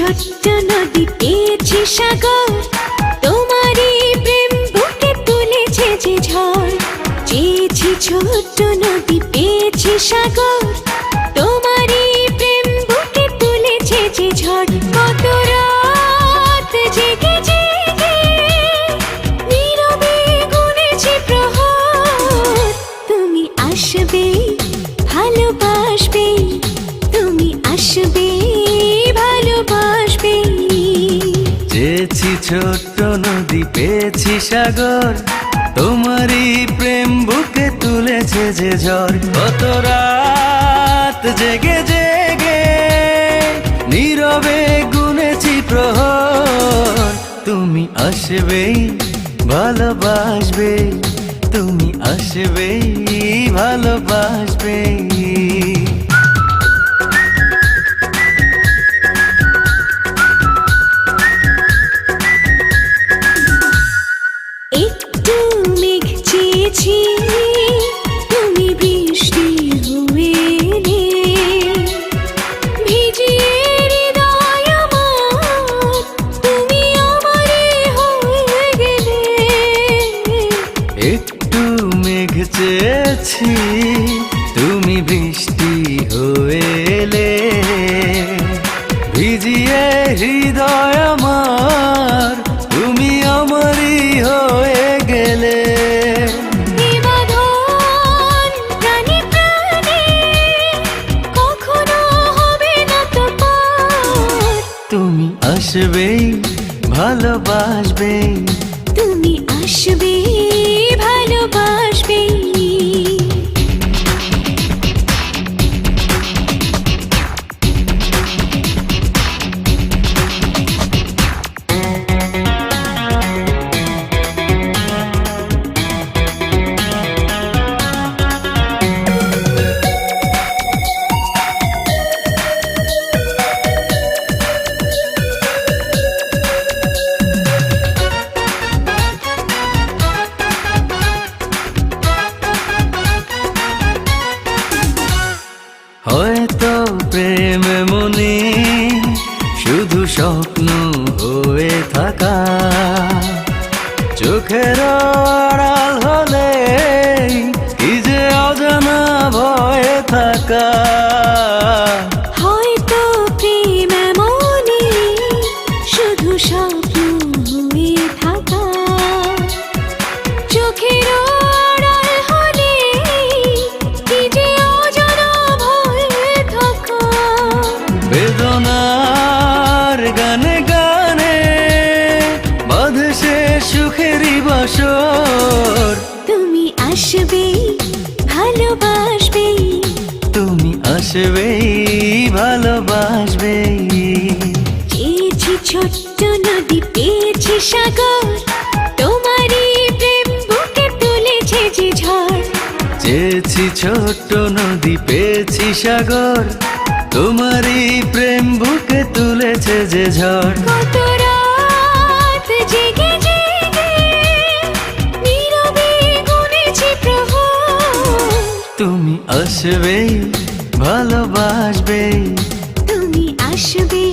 ছোট্ট নদী পেয়েছি সাগর, তোমারই প্রেম বুকে তুলেছে যে ঝড়। চেয়েছি ছোট্ট নদী পেয়েছি সাগর, তোমারই প্রেম বুকে তুলেছে যে ঝড়। কত রাত জেগে জেগে নীরবে গুনেছি প্রহর, তুমি আসবে ভালোবাসবে, তুমি আসবে ভালোবাসবে। চেয়েছি ছোট্ট নদী পেয়েছি সাগর, তোমারই প্রেম বুকে তুলেছে যে ঝড়। কত রাত জেগে জেগে নীরবে গুনেছি প্রহর, তুমি আসবে ভালোবাসবে, তুমি আসবে ভালোবাসবে। একটু মেঘ চেয়েছি, তুমি বৃষ্টি হয়ে এলে, ভিজিয়ে হৃদয় আমার, তুমি আমারে হয়ে গেলে। একটু মেঘ চেয়েছি, তুমি বৃষ্টি হয়ে এলে, ভিজিয়ে হৃদয় আমার, তুমি আমারই হয়ে গেলে। এ বাঁধন প্রাণে প্রাণে কখনো হবে না তো পার, তুমি আসবে ভালোবাসবে, তুমি আসবে ভালোবাসবে। হয়তো প্রেম মনে শুধু স্বপ্ন হয়ে থাকা, চোখের আড়াল হলে কি যে অজানা ভয়ে থাকা। হয়তো প্রেম এমনই শুধু স্বপ্ন হয়ে থাকা, চোখের আড়াল হলে কি যে অজানা ভয়ে থাকা। বেদনার গানে গানে বাঁধে সে সুখেরই বাসর, তুমি আসবে ভালোবাসবে, তুমি আসবে ভালোবাসবে। চেয়েছি ছোট্ট নদী পেয়েছি সাগর, তোমারই প্রেম বুকে তুলেছে যে ঝড়। চেয়েছি ছোট্ট নদী পেয়েছি সাগর, তোমারই প্রেম বুকে তুলেছে যে ঝড়। কত রাত জেগে জেগে নীরবে গুনেছি প্রহর, তুমি আসবে ভালোবাসবে, তুমি আসবে